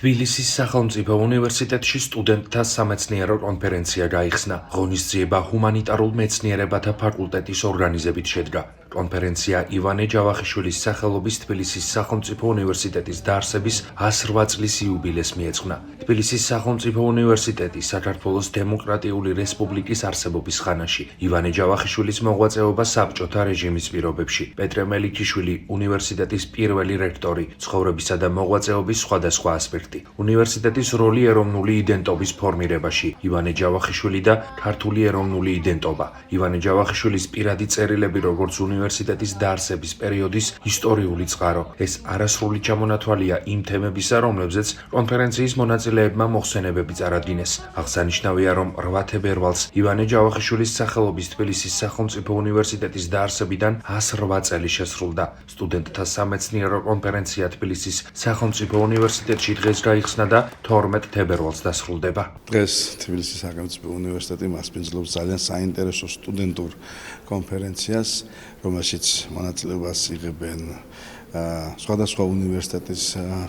თბილისის სახელმწიფო უნივერსიტეტში სტუდენტთა სამეცნიერო კონფერენცია გაიხსნა. ღონისძიება ჰუმანიტარულ მეცნიერებათა ფაკულტეტის ორგანიზებით შედგა. კონფერენცია ივანე ჯავახიშვილის სახელობის თბილისის სახელმწიფო უნივერსიტეტის დაარსების 108 წლის იუბილეს მიეძღვნა. თბილისის სახელმწიფო უნივერსიტეტი საქართველოს დემოკრატიული რესპუბლიკის არსებობის ხანაში. ივანე ჯავახიშვილის მოღვაწეობა საბჭოთა რეჟიმის პირობებში. პეტრე მელიქიშვილი უნივერსიტეტის პირველი რექტორი, ცხოვრებისა და მოღვაწეობის სხვადასხვა ასპექტი. უნივერსიტეტის როლი ეროვნული იდენტობის ფორმირებაში. ივანე ჯავახიშვილი და ქართული ეროვნული იდენტობა. ივანე ჯავახიშვილის პირადი წერილები როგორც უნივერსიტეტის დაარსების პერიოდის ისტორიული წყარო. ეს არასრული ჩამონათვალია იმ თემებისა, რომლებზეც კონფერენციის მონაწილეებმა მოხსენებები წარადგინეს. აღსანიშნავია, რომ 8 თებერვალს ივანე ჯავახიშვილის სახელობის თბილისის სახელმწიფო უნივერსიტეტის დაარსებიდან 108 წელი შესრულდა. სტუდენტთა სამეცნიერო კონფერენცია თბილისის სახელმწიფო უნივერსიტეტში დღეს გაიხსნა და 12 თებერვალს დასრულდება. დღეს თბილისის სახელმწიფო უნივერსიტეტი მასპინძლობს ძალიან საინტერესო სტუდენტურ კონფერენციას, რომელშიც მონაწილეობას იღებენ სხვადასხვა უნივერსიტეტის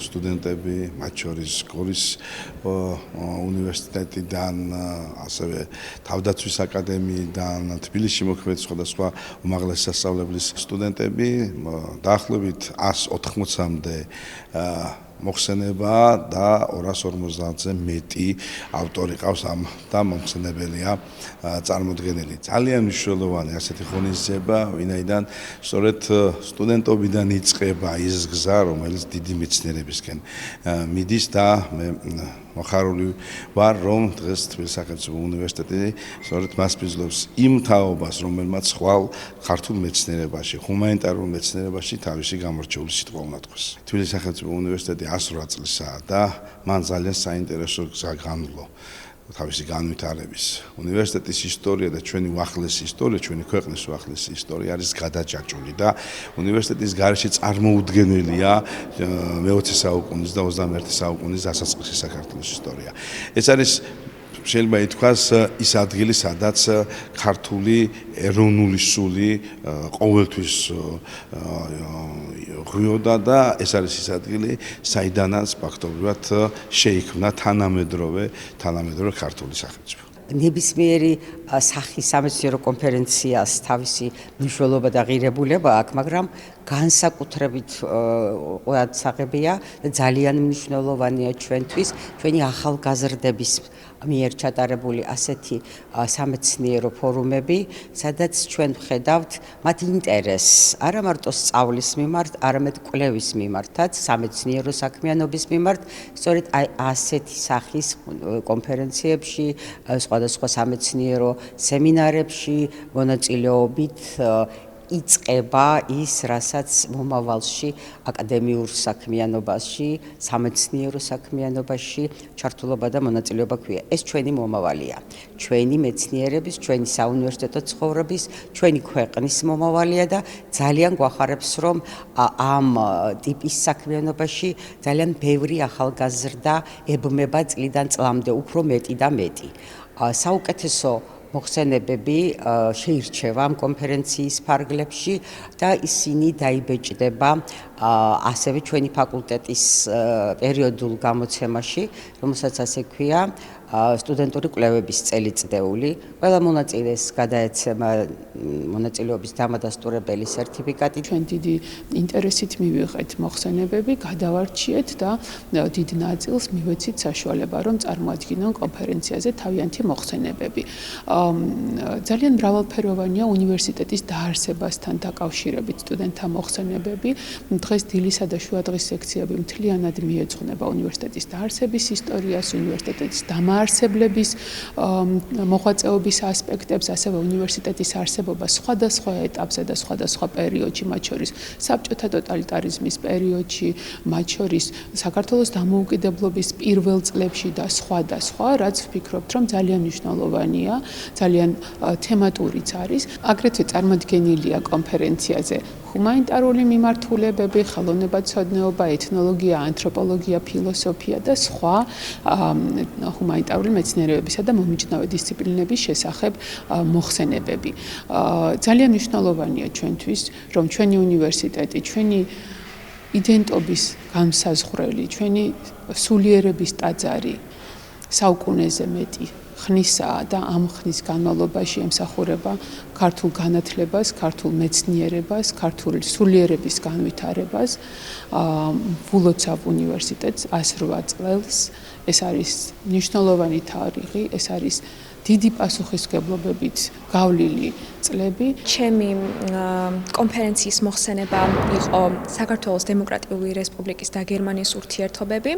სტუდენტები, მათ შორის გორის უნივერსიტეტიდან, ასევე თავდაცვის აკადემიიდან, თბილისში მოქმედი სხვადასხვა უმაღლესი სასწავლებლის სტუდენტები, დაახლოებით 180-მდე მოხსენება და 250-ზე მეტი ავტორი ყავს ამ და მომხსენებელია წარმოდგენილი. ძალიან მნიშვნელოვანი ასეთი ღონისძიება, ვინაიდან სწორედ სტუდენტობიდან იწყება ის გზა, რომელიც დიდი მეცნიერებისკენ მიდის და მე მოხარული ვარ, რომ დღეს თბილისის სახელმწიფო უნივერსიტეტი სწორედ მასპინძლობს იმ თაობას, რომელმაც ხვალ ქართულ მეცნიერებაში, ჰუმანიტარულ მეცნიერებაში თავისი გამორჩეული სიტყვა უნდა თქვას. თბილისის სახელმწიფო უნივერსიტეტი 108 წლისაა და მან ძალიან საინტერესო გზა განვლო თავისი განვითარების. უნივერსიტეტის ისტორია და ჩვენი უახლესი ისტორია, ჩვენი ქვეყნის უახლესი ისტორია არის გადაჭაჭული და უნივერსიტეტის გარეშე წარმოუდგენელია მე-20 საუკუნის და 21 საუკუნის დასაწყისი საქართველოს ისტორია. ეს არის შეიძლება ითქვას ის ადგილი, სადაც ქართული ეროვნული სული ყოველთვის ღვიოდა და ეს არის ის ადგილი, საიდანაც ფაქტობრივად შეიქმნა თანამედროვე ქართული სახელმწიფო. ნებისმიერი სახის სამეცნიერო კონფერენციას თავისი მნიშვნელობა და ღირებულება აქვს, მაგრამ განსაკუთრებით ყურადსაღებია და ძალიან მნიშვნელოვანია ჩვენთვის, ჩვენი ახალგაზრდების მიერ ჩატარებული ასეთი სამეცნიერო ფორუმები, სადაც ჩვენ ვხედავთ მათ ინტერესს არა მარტო სწავლის მიმართ, არამედ კვლევის მიმართაც, სამეცნიერო საქმიანობის მიმართ, სწორედ ასეთი სახის კონფერენციებში, სხვადასხვა სამეცნიერო სემინარებში მონაწილეობით იწყება ის, რასაც მომავალში აკადემიურ საქმიანობაში, სამეცნიერო საქმიანობაში ჩართულობა და მონაწილეობა ქვია. ეს ჩვენი მომავალია. ჩვენი მეცნიერების, ჩვენი საუნივერსიტეტო ცხოვრების, ჩვენი ქვეყნის მომავალია და ძალიან გვახარებს, რომ ამ ტიპის საქმიანობაში ძალიან ბევრი ახალგაზრდა ებმება წლიდან წლამდე უფრო მეტი და მეტი. საუკეთესო მოხსენებები შეირჩევა ამ კონფერენციის ფარგლებში და ისინი დაიბეჭდება ასევე ჩვენი ფაკულტეტის პერიოდულ გამოცემაში, რომელსაც ასე ქვია სტუდენტური კვლევების წელიწდეული. ყველა მონაწილეს გადაეცემა მონაწილეობის დამადასტურებელი სერტიფიკატი. ჩვენ დიდი ინტერესით მივიღეთ მოხსენებები, გადავარჩიეთ და დიდ ნაწილს მივეცით საშუალება, რომ წარმოადგინონ კონფერენციაზე თავიანთი მოხსენებები. ძალიან მრავალფეროვანია უნივერსიტეტის დაარსებასთან დაკავშირებით სტუდენტთა მოხსენებები. დღეს დილისა და შუადღის სექციები მთლიანად მიეძღვნება უნივერსიტეტის დაარსების ისტორიას, უნივერსიტეტის დამაარსებლების მოღვაწეობის ასპექტებს, ასევე უნივერსიტეტის არსებობა სხვადასხვა ეტაპზე და სხვადასხვა პერიოდში, მათ შორის საბჭოთა ტოტალიტარიზმის პერიოდში, მათ შორის საქართველოს დამოუკიდებლობის პირველ წლებში და სხვა, რაც ვფიქრობთ, რომ ძალიან მნიშვნელოვანია, ძალიან თემატურიც არის. აგრეთვე წარმოდგენილია კონფერენციაზე ჰუმანიტარული მიმართულებები, ხელოვნებაცოდნეობა, ეთნოლოგია, ანთროპოლოგია, ფილოსოფია და სხვა ჰუმანიტარული მეცნიერებებისა და მომიჯნავე დისციპლინების შესახებ მოხსენებები. ძალიან მნიშვნელოვანია ჩვენთვის, რომ ჩვენი უნივერსიტეტი, ჩვენი იდენტობის განსაზღვრელი, ჩვენი სულიერების ტაძარი საუკუნეზე მეტი ხნისაა და ამ ხნის განმავლობაში ემსახურება ქართულ განათლებას, ქართულ მეცნიერებას, ქართული სულიერების განვითარებას, ვულოცავ უნივერსიტეტს 108 წელს. ეს არის მნიშვნელოვანი თარიღი, ეს არის დიდი პასუხისმგებლობებით გავლილი წლები. ჩემი კონფერენციის მოხსენება იყო საქართველოს დემოკრატიული რესპუბლიკის და გერმანიის ურთიერთობები.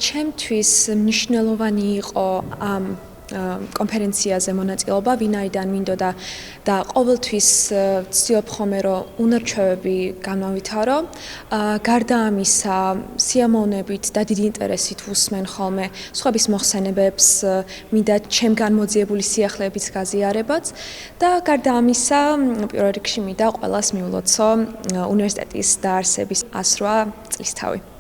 ჩემთვის მნიშვნელოვანი იყო ამ კონფერენციაზე მონაწილეობა, ვინაიდან მინდოდა და ყოველთვის ვცდილობ ხოლმე რომ უნარჩვევები განავითარო. გარდა ამისა, სიამოვნებით და დიდი ინტერესით ვუსმენ ხოლმე სხვების მოხსენებებს, მინდა ჩემგან მოძიებული სიახლეების გაზიარებაც და გარდა ამისა, პირველ რიგში მინდა ყველას მიულოცო უნივერსიტეტის დაარსების 108 წლისთავი.